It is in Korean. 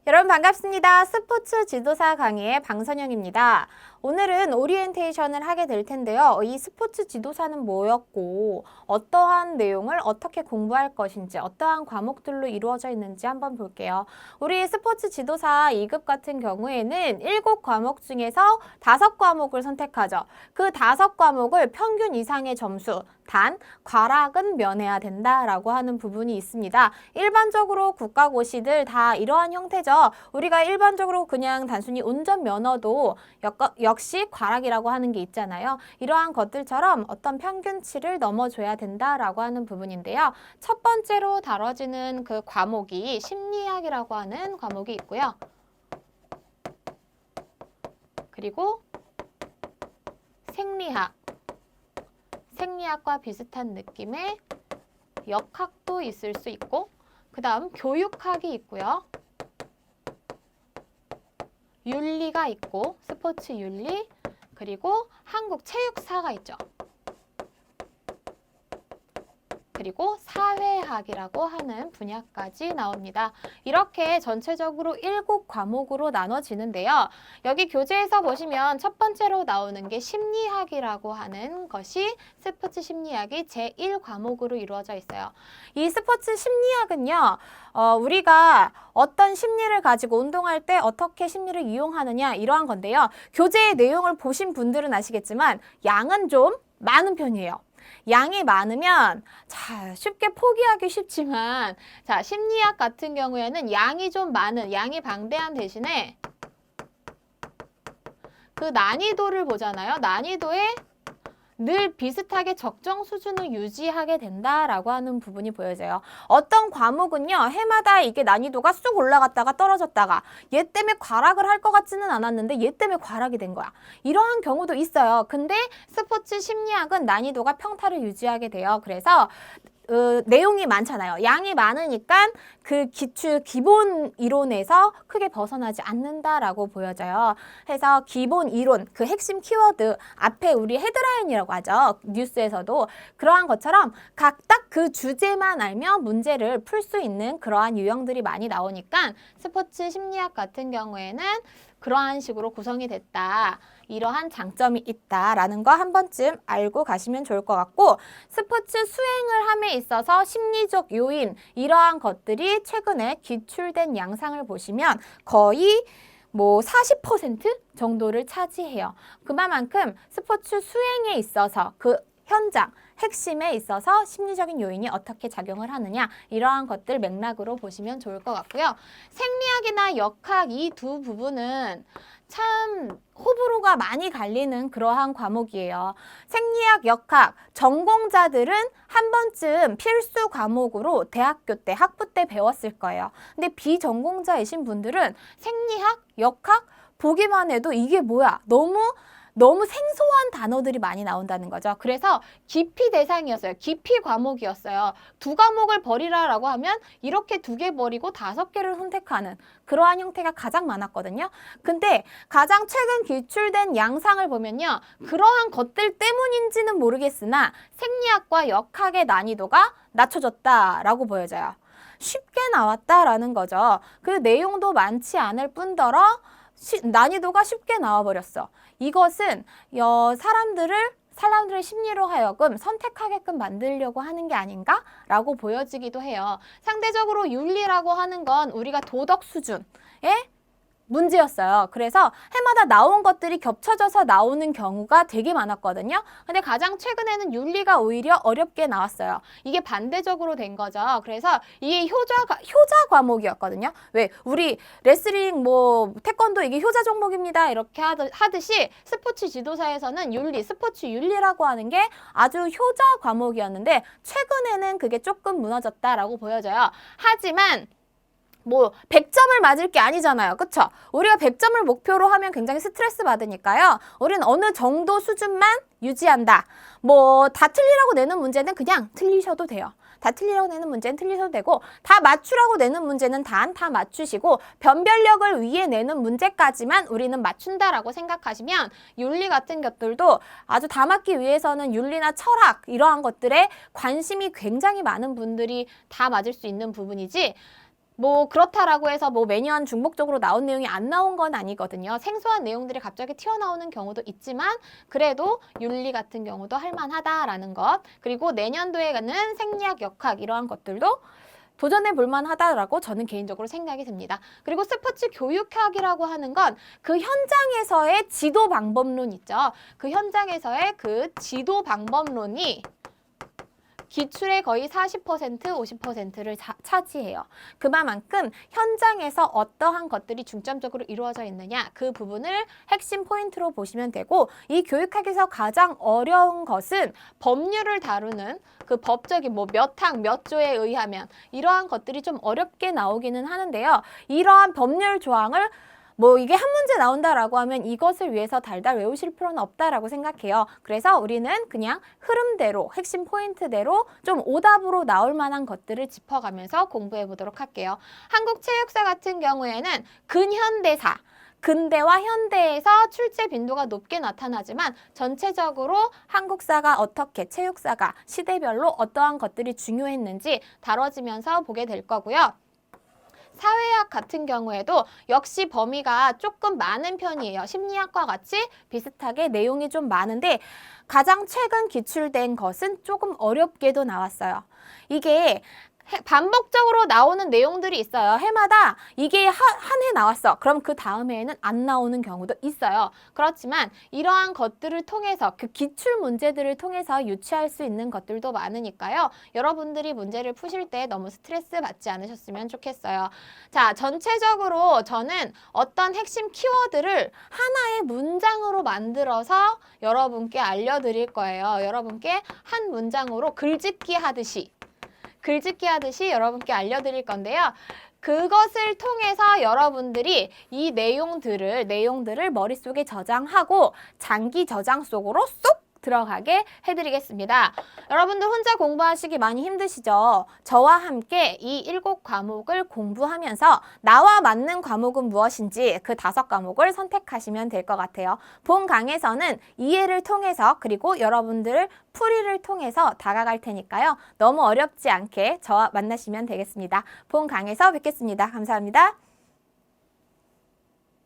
여러분 반갑습니다. 스포츠 지도사 강의의 방선영입니다. 오늘은 오리엔테이션을 하게 될 텐데요. 이 스포츠 지도사는 뭐였고 어떠한 내용을 어떻게 공부할 것인지 어떠한 과목들로 이루어져 있는지 한번 볼게요. 우리 스포츠 지도사 2급 같은 경우에는 7과목 중에서 5과목을 선택하죠. 그 5과목을 평균 이상의 점수, 단 과락은 면해야 된다라고 하는 부분이 있습니다. 일반적으로 국가고시들 다 이러한 형태죠. 우리가 일반적으로 그냥 단순히 운전면허도 역시 과락이라고 하는 게 있잖아요. 이러한 것들처럼 어떤 평균치를 넘어줘야 된다라고 하는 부분인데요. 첫 번째로 다뤄지는 그 과목이 심리학이라고 하는 과목이 있고요. 그리고 생리학과 비슷한 느낌의 역학도 있을 수 있고, 그 다음 교육학이 있고요. 윤리가 있고, 스포츠 윤리, 그리고 한국 체육사가 있죠. 그리고 사회학이라고 하는 분야까지 나옵니다. 이렇게 전체적으로 7과목으로 나눠지는데요. 여기 교재에서 보시면 첫 번째로 나오는 게 심리학이라고 하는 것이 스포츠 심리학이 제1과목으로 이루어져 있어요. 이 스포츠 심리학은요. 우리가 어떤 심리를 가지고 운동할 때 어떻게 심리를 이용하느냐 이러한 건데요. 교재의 내용을 보신 분들은 아시겠지만 양은 좀 많은 편이에요. 양이 많으면 쉽게 포기하기 쉽지만 심리학 같은 경우에는 양이 좀 많은, 양이 방대한 대신에 그 난이도를 보잖아요. 난이도에 늘 비슷하게 적정 수준을 유지하게 된다라고 하는 부분이 보여져요. 어떤 과목은요, 해마다 이게 난이도가 쑥 올라갔다가 떨어졌다가 얘 때문에 과락을 할 것 같지는 않았는데 얘 때문에 과락이 된 거야. 이러한 경우도 있어요. 근데 스포츠 심리학은 난이도가 평타를 유지하게 돼요. 그래서 내용이 많잖아요. 양이 많으니까 그 기본 이론에서 크게 벗어나지 않는다라고 보여져요. 그래서 기본 이론, 그 핵심 키워드 앞에 우리 헤드라인이라고 하죠. 뉴스에서도 그러한 것처럼 각각 그 주제만 알면 문제를 풀 수 있는 그러한 유형들이 많이 나오니까 스포츠 심리학 같은 경우에는 그러한 식으로 구성이 됐다. 이러한 장점이 있다라는 거 한 번쯤 알고 가시면 좋을 것 같고, 스포츠 수행을 함에 있어서 심리적 요인 이러한 것들이 최근에 기출된 양상을 보시면 거의 40% 정도를 차지해요. 그만큼 스포츠 수행에 있어서 그 현장, 핵심에 있어서 심리적인 요인이 어떻게 작용을 하느냐 이러한 것들 맥락으로 보시면 좋을 것 같고요. 생리학이나 역학 이 두 부분은 참 호불호가 많이 갈리는 그러한 과목이에요. 생리학, 역학, 전공자들은 한 번쯤 필수 과목으로 대학교 때, 학부 때 배웠을 거예요. 근데 비전공자이신 분들은 생리학, 역학 보기만 해도 이게 뭐야? 너무 생소한 단어들이 많이 나온다는 거죠. 그래서 기피 대상이었어요. 기피 과목이었어요. 2과목을 버리라라고 하면 이렇게 2개 버리고 5개를 선택하는 그러한 형태가 가장 많았거든요. 근데 가장 최근 기출된 양상을 보면요. 그러한 것들 때문인지는 모르겠으나 생리학과 역학의 난이도가 낮춰졌다라고 보여져요. 쉽게 나왔다라는 거죠. 그 내용도 많지 않을 뿐더러 난이도가 쉽게 나와버렸어. 이것은 사람들의 심리로 하여금 선택하게끔 만들려고 하는 게 아닌가라고 보여지기도 해요. 상대적으로 윤리라고 하는 건 우리가 도덕 수준의 문제였어요. 그래서 해마다 나온 것들이 겹쳐져서 나오는 경우가 되게 많았거든요. 근데 가장 최근에는 윤리가 오히려 어렵게 나왔어요. 이게 반대적으로 된 거죠. 그래서 이게 효자 과목이었거든요. 왜? 우리 레슬링, 태권도 이게 효자 종목입니다. 이렇게 하듯이 스포츠 지도사에서는 스포츠 윤리라고 하는 게 아주 효자 과목이었는데 최근에는 그게 조금 무너졌다라고 보여져요. 하지만 100점을 맞을 게 아니잖아요. 그쵸? 우리가 100점을 목표로 하면 굉장히 스트레스 받으니까요. 우리는 어느 정도 수준만 유지한다. 다 틀리라고 내는 문제는 그냥 틀리셔도 돼요. 다 틀리라고 내는 문제는 틀리셔도 되고, 다 맞추라고 내는 문제는 다 맞추시고, 변별력을 위해 내는 문제까지만 우리는 맞춘다라고 생각하시면 윤리 같은 것들도 아주 다 맞기 위해서는 윤리나 철학 이러한 것들에 관심이 굉장히 많은 분들이 다 맞을 수 있는 부분이지, 뭐 그렇다라고 해서 뭐 매년 중복적으로 나온 내용이 안 나온 건 아니거든요. 생소한 내용들이 갑자기 튀어나오는 경우도 있지만 그래도 윤리 같은 경우도 할만하다라는 것. 그리고 내년도에는 생리학, 역학 이러한 것들도 도전해 볼 만하다라고 저는 개인적으로 생각이 듭니다. 그리고 스포츠 교육학이라고 하는 건 그 현장에서의 지도 방법론 있죠. 그 현장에서의 그 지도 방법론이 기출의 거의 40%, 50%를 차지해요. 그만큼 현장에서 어떠한 것들이 중점적으로 이루어져 있느냐 그 부분을 핵심 포인트로 보시면 되고 이 교육학에서 가장 어려운 것은 법률을 다루는 그 법적인 뭐 몇 항, 몇 조에 의하면 이러한 것들이 좀 어렵게 나오기는 하는데요. 이러한 법률 조항을 뭐 이게 한 문제 나온다라고 하면 이것을 위해서 달달 외우실 필요는 없다라고 생각해요. 그래서 우리는 그냥 흐름대로 핵심 포인트대로 좀 오답으로 나올 만한 것들을 짚어가면서 공부해 보도록 할게요. 한국체육사 같은 경우에는 근현대사 근대와 현대에서 출제 빈도가 높게 나타나지만 전체적으로 한국사가 어떻게 체육사가 시대별로 어떠한 것들이 중요했는지 다뤄지면서 보게 될 거고요. 사회학 같은 경우에도 역시 범위가 조금 많은 편이에요. 심리학과 같이 비슷하게 내용이 좀 많은데 가장 최근 기출된 것은 조금 어렵게도 나왔어요. 이게 반복적으로 나오는 내용들이 있어요. 해마다 이게 한 해 나왔어. 그럼 그 다음 해에는 안 나오는 경우도 있어요. 그렇지만 이러한 것들을 통해서 그 기출 문제들을 통해서 유추할 수 있는 것들도 많으니까요. 여러분들이 문제를 푸실 때 너무 스트레스 받지 않으셨으면 좋겠어요. 자, 전체적으로 저는 어떤 핵심 키워드를 하나의 문장으로 만들어서 여러분께 알려드릴 거예요. 여러분께 한 문장으로 글짓기 하듯이 여러분께 알려드릴 건데요. 그것을 통해서 여러분들이 이 내용들을 머릿속에 저장하고 장기 저장 속으로 쏙 들어가게 해드리겠습니다. 여러분들 혼자 공부하시기 많이 힘드시죠? 저와 함께 이 7과목을 공부하면서 나와 맞는 과목은 무엇인지 그 5과목을 선택하시면 될 것 같아요. 본 강에서는 이해를 통해서 그리고 여러분들 풀이를 통해서 다가갈 테니까요. 너무 어렵지 않게 저와 만나시면 되겠습니다. 본 강에서 뵙겠습니다. 감사합니다.